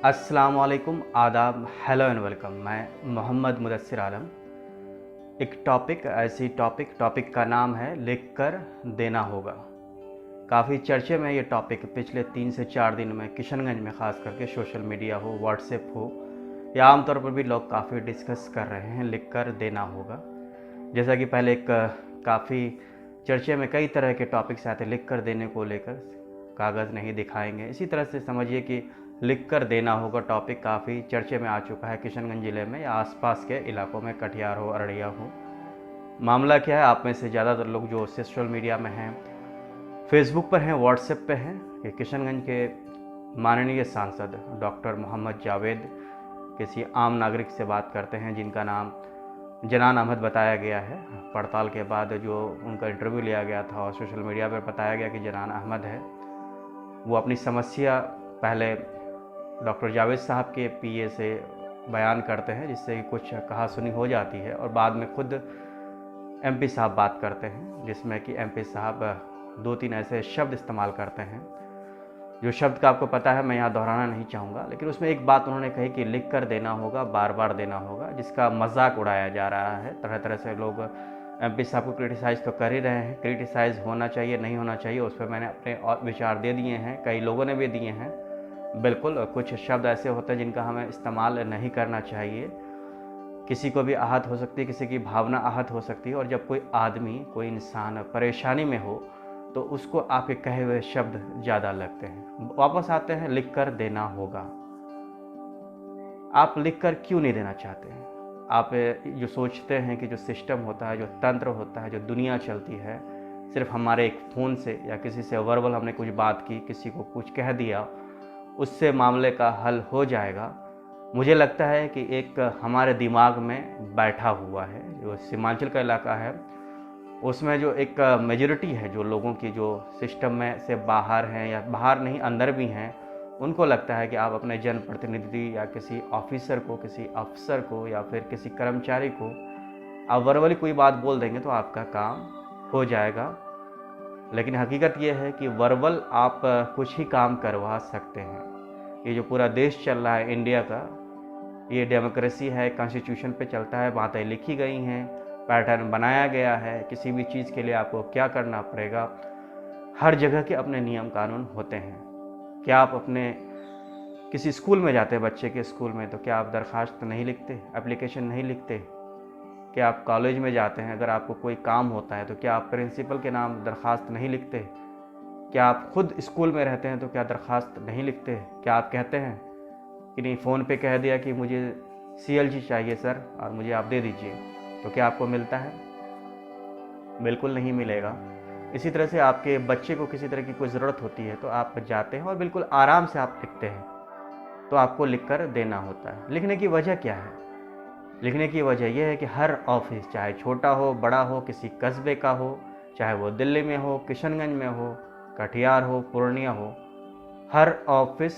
अस्सलाम वालेकुम, आदाब, हेलो एंड वेलकम। मैं मोहम्मद मुदस्सिर आलम। एक टॉपिक का नाम है लिख कर देना होगा। काफ़ी चर्चे में ये टॉपिक पिछले 3 से 4 दिन में किशनगंज में ख़ास करके सोशल मीडिया हो, व्हाट्सएप हो या आमतौर पर भी लोग काफ़ी डिस्कस कर रहे हैं, लिख कर देना होगा। जैसा कि पहले एक काफ़ी चर्चे में कई तरह के टॉपिक्स आते, लिख कर देने को लेकर कागज़ नहीं दिखाएंगे। इसी तरह से समझिए कि लिख कर देना होगा टॉपिक काफ़ी चर्चे में आ चुका है किशनगंज ज़िले में या आसपास के इलाकों में, कटिहार हो, अररिया हो। मामला क्या है, आप में से ज़्यादातर लोग जो सोशल मीडिया में हैं, फेसबुक पर हैं, व्हाट्सएप पे हैं, कि किशनगंज के माननीय सांसद डॉक्टर मोहम्मद जावेद किसी आम नागरिक से बात करते हैं जिनका नाम जनान अहमद बताया गया है। पड़ताल के बाद जो उनका इंटरव्यू लिया गया था और सोशल मीडिया पर बताया गया कि जनान अहमद है, वो अपनी समस्या पहले डॉक्टर जावेद साहब के पीए से बयान करते हैं, जिससे कुछ कहा सुनी हो जाती है, और बाद में खुद एमपी साहब बात करते हैं, जिसमें कि एमपी साहब 2-3 ऐसे शब्द इस्तेमाल करते हैं जो शब्द का आपको पता है, मैं यहाँ दोहराना नहीं चाहूँगा। लेकिन उसमें एक बात उन्होंने कही कि लिख कर देना होगा, बार बार देना होगा, जिसका मजाक उड़ाया जा रहा है। तरह तरह से लोग एमपी साहब को क्रिटिसाइज़ तो कर ही रहे हैं। क्रिटिसाइज़ होना चाहिए, नहीं होना चाहिए, उस पर मैंने अपने और विचार दे दिए हैं, कई लोगों ने भी दिए हैं। बिल्कुल, कुछ शब्द ऐसे होते हैं जिनका हमें इस्तेमाल नहीं करना चाहिए। किसी को भी आहत हो सकती है, किसी की भावना आहत हो सकती है, और जब कोई आदमी, कोई इंसान परेशानी में हो तो उसको आपके कहे हुए शब्द ज़्यादा लगते हैं। वापस आते हैं, लिख कर देना होगा। आप लिख कर क्यों नहीं देना चाहते हैं? आप जो सोचते हैं कि जो सिस्टम होता है, जो तंत्र होता है, जो दुनिया चलती है, सिर्फ हमारे एक फ़ोन से या किसी से वर्बल हमने कुछ बात की, किसी को कुछ कह दिया, उससे मामले का हल हो जाएगा। मुझे लगता है कि एक हमारे दिमाग में बैठा हुआ है, जो सीमांचल का इलाका है, उसमें जो एक मेजॉरिटी है, जो लोगों की जो सिस्टम में से बाहर हैं या बाहर नहीं अंदर भी हैं, उनको लगता है कि आप अपने जनप्रतिनिधि या किसी ऑफिसर को, किसी अफसर को या फिर किसी कर्मचारी को आप वर्बली कोई बात बोल देंगे तो आपका काम हो जाएगा। लेकिन हकीकत ये है कि वर्बल आप कुछ ही काम करवा सकते हैं। ये जो पूरा देश चल रहा है इंडिया का, ये डेमोक्रेसी है, कॉन्स्टिट्यूशन पे चलता है, बातें लिखी गई हैं, पैटर्न बनाया गया है, किसी भी चीज़ के लिए आपको क्या करना पड़ेगा। हर जगह के अपने नियम कानून होते हैं। क्या आप अपने किसी स्कूल में जाते हैं, बच्चे के स्कूल में, तो क्या आप दरख्वास्त नहीं लिखते, एप्लीकेशन नहीं लिखते? क्या आप कॉलेज में जाते हैं, अगर आपको कोई काम होता है तो क्या आप प्रिंसिपल के नाम दरख्वास्त नहीं लिखते? क्या आप खुद स्कूल में रहते हैं तो क्या दरख्वास्त नहीं लिखते? क्या आप कहते हैं कि नहीं, फ़ोन पे कह दिया कि मुझे CLG चाहिए सर और मुझे आप दे दीजिए, तो क्या आपको मिलता है? बिल्कुल नहीं मिलेगा। इसी तरह से आपके बच्चे को किसी तरह की कोई ज़रूरत होती है तो आप जाते हैं और बिल्कुल आराम से आप लिखते हैं, तो आपको लिख कर देना होता है। लिखने की वजह क्या है? लिखने की वजह यह है कि हर ऑफिस, चाहे छोटा हो, बड़ा हो, किसी कस्बे का हो, चाहे वो दिल्ली में हो, किशनगंज में हो, कटिहार हो, पूर्णिया हो, हर ऑफिस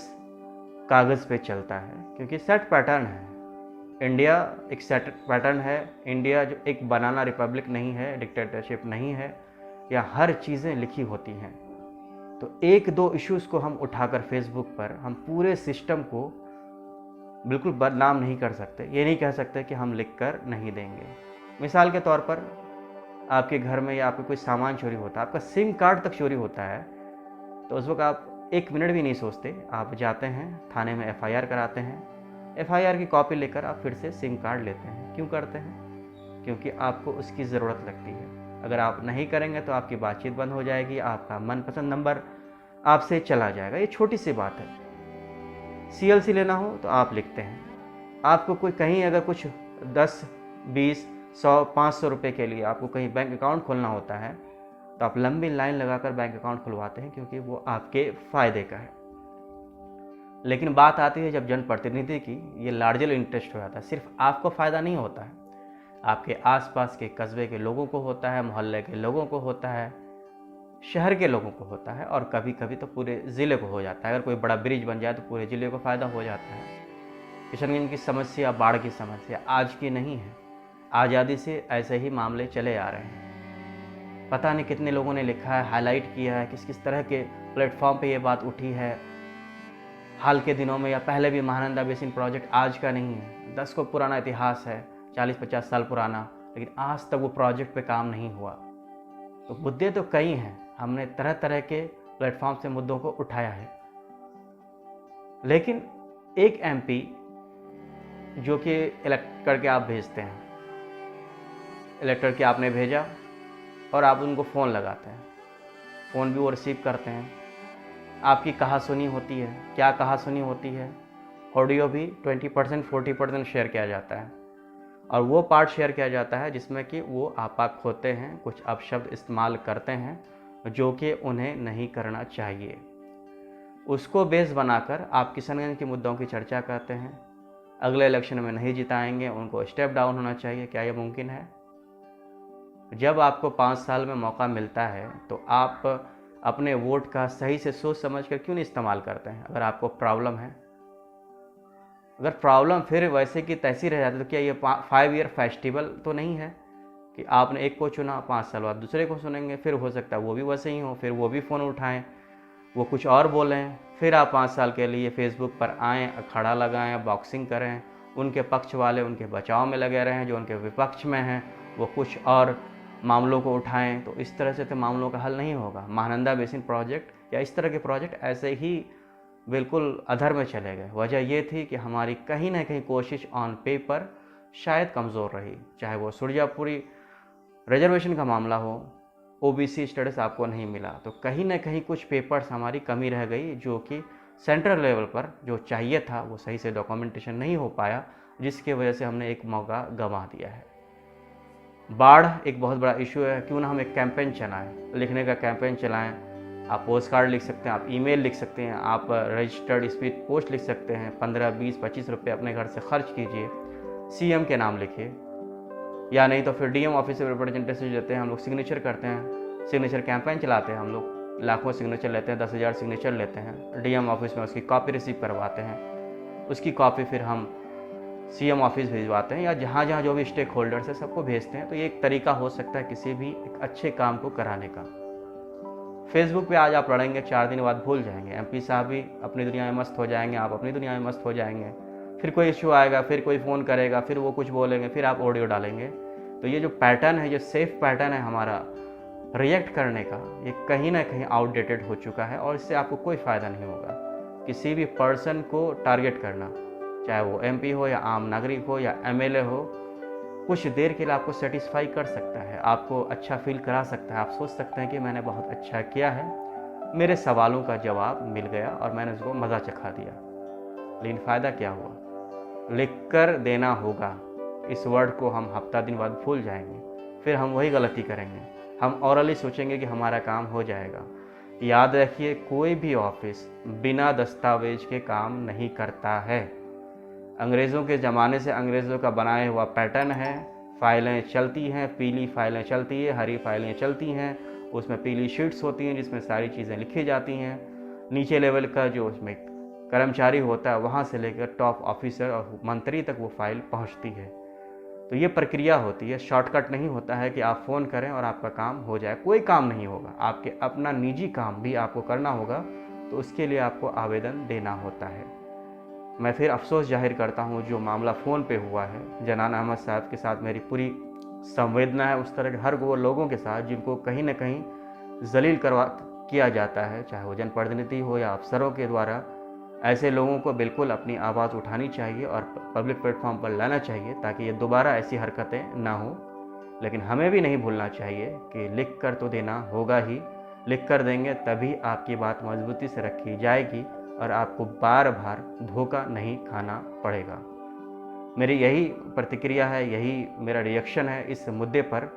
कागज़ पे चलता है, क्योंकि सेट पैटर्न है। इंडिया एक सेट पैटर्न है। इंडिया जो एक बनाना रिपब्लिक नहीं है, डिक्टेटरशिप नहीं है, या हर चीज़ें लिखी होती हैं। तो 1-2 इश्यूज़ को हम उठाकर फेसबुक पर हम पूरे सिस्टम को बिल्कुल बदनाम नहीं कर सकते। ये नहीं कह सकते कि हम लिख कर नहीं देंगे। मिसाल के तौर पर आपके घर में या आपका कोई सामान चोरी होता है, आपका सिम कार्ड तक चोरी होता है, तो उस वक्त आप 1 मिनट भी नहीं सोचते, आप जाते हैं थाने में FIR कराते हैं। FIR की कॉपी लेकर आप फिर से सिम कार्ड लेते हैं। क्यों करते हैं? क्योंकि आपको उसकी ज़रूरत लगती है। अगर आप नहीं करेंगे तो आपकी बातचीत बंद हो जाएगी, आपका मनपसंद नंबर आपसे चला जाएगा। ये छोटी सी बात है। CLC लेना हो तो आप लिखते हैं। आपको कोई कहीं अगर कुछ 10, 20, 100, 500 रुपये के लिए आपको कहीं बैंक अकाउंट खोलना होता है, तो आप लंबी लाइन लगाकर बैंक अकाउंट खुलवाते हैं, क्योंकि वो आपके फ़ायदे का है। लेकिन बात आती है जब जनप्रतिनिधि की, ये लार्जर इंटरेस्ट हो जाता है। सिर्फ आपको फ़ायदा नहीं होता है, आपके आसपास के कस्बे के लोगों को होता है, मोहल्ले के लोगों को होता है, शहर के लोगों को होता है, और कभी कभी तो पूरे ज़िले को हो जाता है। अगर कोई बड़ा ब्रिज बन जाए तो पूरे ज़िले को फ़ायदा हो जाता है। किशनगंज की समस्या, बाढ़ की समस्या आज की नहीं है, आज़ादी से ऐसे ही मामले चले आ रहे हैं। पता नहीं कितने लोगों ने लिखा है, हाईलाइट किया है, किस किस तरह के प्लेटफॉर्म पे ये बात उठी है। हाल के दिनों में या पहले भी महानंदा बेसिन प्रोजेक्ट आज का नहीं है, 10 को पुराना इतिहास है, 40-50 साल पुराना, लेकिन आज तक वो प्रोजेक्ट पे काम नहीं हुआ। तो मुद्दे तो कई हैं, हमने तरह तरह के प्लेटफॉर्म से मुद्दों को उठाया है, लेकिन एक एमपी जो कि इलेक्ट करके आप भेजते हैं, इलेक्ट करके आपने भेजा और आप उनको फ़ोन लगाते हैं, फ़ोन भी वो रिसीव करते हैं, आपकी कहा सुनी होती है। क्या कहा सुनी होती है? ऑडियो भी 20% 40% शेयर किया जाता है, और वो पार्ट शेयर किया जाता है जिसमें कि वो आपा खोते हैं, कुछ अपशब्द इस्तेमाल करते हैं जो कि उन्हें नहीं करना चाहिए। उसको बेस बनाकर आप किशनगंज के मुद्दों की चर्चा करते हैं। अगले इलेक्शन में नहीं जिताएंगे, उनको स्टेप डाउन होना चाहिए। क्या ये मुमकिन है? जब आपको 5 साल में मौका मिलता है तो आप अपने वोट का सही से सोच समझ कर क्यों नहीं इस्तेमाल करते हैं? अगर आपको प्रॉब्लम है, अगर प्रॉब्लम फिर वैसे की तैसी रह जाती तो क्या ये 5 ईयर फेस्टिवल तो नहीं है कि आपने एक को चुना, 5 साल बाद दूसरे को सुनेंगे, फिर हो सकता है वो भी वैसे ही हो, फिर वो भी फ़ोन उठाएं, वो कुछ और बोलें, फिर आप 5 साल के लिए फेसबुक पर आएँ, अखाड़ा लगाएं, बॉक्सिंग करें, उनके पक्ष वाले उनके बचाव में लगे रहें, जो उनके विपक्ष में हैं वो कुछ और मामलों को उठाएं। तो इस तरह से तो मामलों का हल नहीं होगा। महानंदा बेसिन प्रोजेक्ट या इस तरह के प्रोजेक्ट ऐसे ही बिल्कुल अधर में चले गए। वजह ये थी कि हमारी कहीं ना कहीं कोशिश ऑन पेपर शायद कमज़ोर रही, चाहे वो सुरजापुरी रिजर्वेशन का मामला हो, ओबीसी स्टेटस आपको नहीं मिला, तो कहीं ना कहीं कुछ पेपर्स हमारी कमी रह गई, जो कि सेंट्रल लेवल पर जो चाहिए था वो सही से डॉक्यूमेंटेशन नहीं हो पाया, जिसकी वजह से हमने एक मौका गंवा दिया है। बाढ़ एक बहुत बड़ा इशू है, क्यों ना हम एक कैंपेन चलाएं, लिखने का कैंपेन चलाएं। आप पोस्ट कार्ड लिख सकते हैं, आप ईमेल लिख सकते हैं, आप रजिस्टर्ड स्पीड पोस्ट लिख सकते हैं, 15, 20, 25 रुपये अपने घर से खर्च कीजिए, सीएम के नाम लिखिए, या नहीं तो फिर डीएम ऑफिस से रिप्रेजेंटेटिव देते हैं, हम लोग सिग्नेचर करते हैं, सिग्नेचर कैंपेन चलाते हैं, हम लोग लाखों सिग्नेचर लेते हैं, 10,000 सिग्नेचर लेते हैं, डीएम ऑफिस में उसकी कॉपी रिसीव करवाते हैं, उसकी कॉपी फिर हम सीएम ऑफिस भिजवाते हैं, या जहाँ जहाँ जो भी स्टेक होल्डर्स है सबको भेजते हैं। तो ये एक तरीका हो सकता है किसी भी एक अच्छे काम को कराने का। फेसबुक पे आज आप लड़ेंगे, 4 दिन बाद भूल जाएंगे, एमपी साहब भी अपनी दुनिया में मस्त हो जाएंगे, आप अपनी दुनिया में मस्त हो जाएंगे, फिर कोई इश्यू आएगा, फिर कोई फ़ोन करेगा, फिर वो कुछ बोलेंगे, फिर आप ऑडियो डालेंगे। तो ये जो पैटर्न है, जो सेफ पैटर्न है हमारा रिएक्ट करने का, ये कहीं ना कहीं आउटडेटेड हो चुका है, और इससे आपको कोई फ़ायदा नहीं होगा। किसी भी पर्सन को टारगेट करना, चाहे वो एमपी हो या आम नागरिक हो या एमएलए हो, कुछ देर के लिए आपको सेटिस्फाई कर सकता है, आपको अच्छा फील करा सकता है। आप सोच सकते हैं कि मैंने बहुत अच्छा किया है, मेरे सवालों का जवाब मिल गया और मैंने उसको मज़ा चखा दिया। लेकिन फ़ायदा क्या हुआ? लिख कर देना होगा, इस वर्ड को हम हफ्ता दिन बाद भूल जाएंगे, फिर हम वही गलती करेंगे, हम औरली सोचेंगे कि हमारा काम हो जाएगा। याद रखिए, कोई भी ऑफिस बिना दस्तावेज के काम नहीं करता है। अंग्रेज़ों के ज़माने से अंग्रेज़ों का बनाया हुआ पैटर्न है, फाइलें चलती हैं, पीली फाइलें चलती है, हरी फाइलें चलती हैं, उसमें पीली शीट्स होती हैं जिसमें सारी चीज़ें लिखी जाती हैं। नीचे लेवल का जो उसमें कर्मचारी होता है, वहाँ से लेकर टॉप ऑफिसर और मंत्री तक वो फाइल पहुँचती है। तो ये प्रक्रिया होती है, शॉर्टकट नहीं होता है कि आप फ़ोन करें और आपका काम हो जाए। कोई काम नहीं होगा, आपके अपना निजी काम भी आपको करना होगा, तो उसके लिए आपको आवेदन देना होता है। मैं फिर अफसोस जाहिर करता हूँ, जो मामला फ़ोन पे हुआ है, जनान अहमद साहब के साथ मेरी पूरी संवेदना है उस तरह के हर वो लोगों के साथ जिनको कहीं ना कहीं जलील किया जाता है, चाहे वो जनप्रतिनिधि हो या अफसरों के द्वारा। ऐसे लोगों को बिल्कुल अपनी आवाज़ उठानी चाहिए और पब्लिक प्लेटफॉर्म पर लाना चाहिए, ताकि ये दोबारा ऐसी हरकतें ना हो। लेकिन हमें भी नहीं भूलना चाहिए कि लिख कर तो देना होगा ही, लिख कर देंगे तभी आपकी बात मजबूती से रखी जाएगी और आपको बार बार धोखा नहीं खाना पड़ेगा। मेरी यही प्रतिक्रिया है, यही मेरा रिएक्शन है इस मुद्दे पर।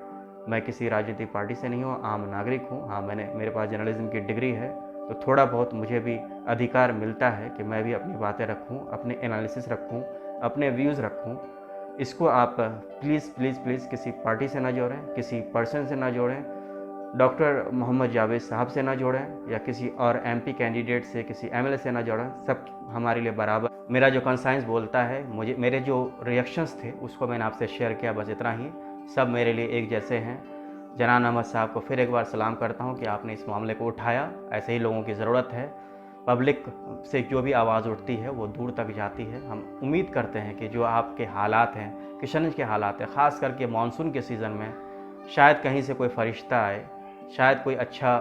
मैं किसी राजनीतिक पार्टी से नहीं हूँ, आम नागरिक हूँ। हाँ, मेरे पास जर्नलिज्म की डिग्री है, तो थोड़ा बहुत मुझे भी अधिकार मिलता है कि मैं भी अपनी बातें रखूँ, अपने एनालिसिस रखूँ, अपने व्यूज़ रखूँ। इसको आप प्लीज़ प्लीज़ प्लीज़ किसी पार्टी से ना जोड़ें, किसी पर्सन से ना जोड़ें, डॉक्टर मोहम्मद जावेद साहब से ना जोड़ें, या किसी और एमपी कैंडिडेट से, किसी एमएलए से ना जोड़ें। सब हमारे लिए बराबर। मेरा जो कंसाइंस बोलता है, मेरे जो रिएक्शंस थे उसको मैंने आपसे शेयर किया, बस इतना ही। सब मेरे लिए एक जैसे हैं। जनान अहमद साहब को फिर एक बार सलाम करता हूं कि आपने इस मामले को उठाया, ऐसे ही लोगों की ज़रूरत है। पब्लिक से जो भी आवाज़ उठती है वो दूर तक जाती है। हम उम्मीद करते हैं कि जो आपके हालात हैं, किशनगंज के हालात हैं, ख़ास करके मानसून के सीज़न में, शायद कहीं से कोई फरिश्ता आए, शायद कोई अच्छा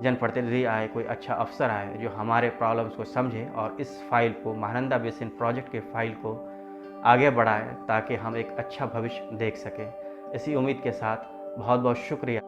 जनप्रतिनिधि आए, कोई अच्छा अफसर आए जो हमारे प्रॉब्लम्स को समझे और इस फाइल को, महानंदा बेसिन प्रोजेक्ट के फाइल को आगे बढ़ाए ताकि हम एक अच्छा भविष्य देख सकें। इसी उम्मीद के साथ बहुत बहुत शुक्रिया।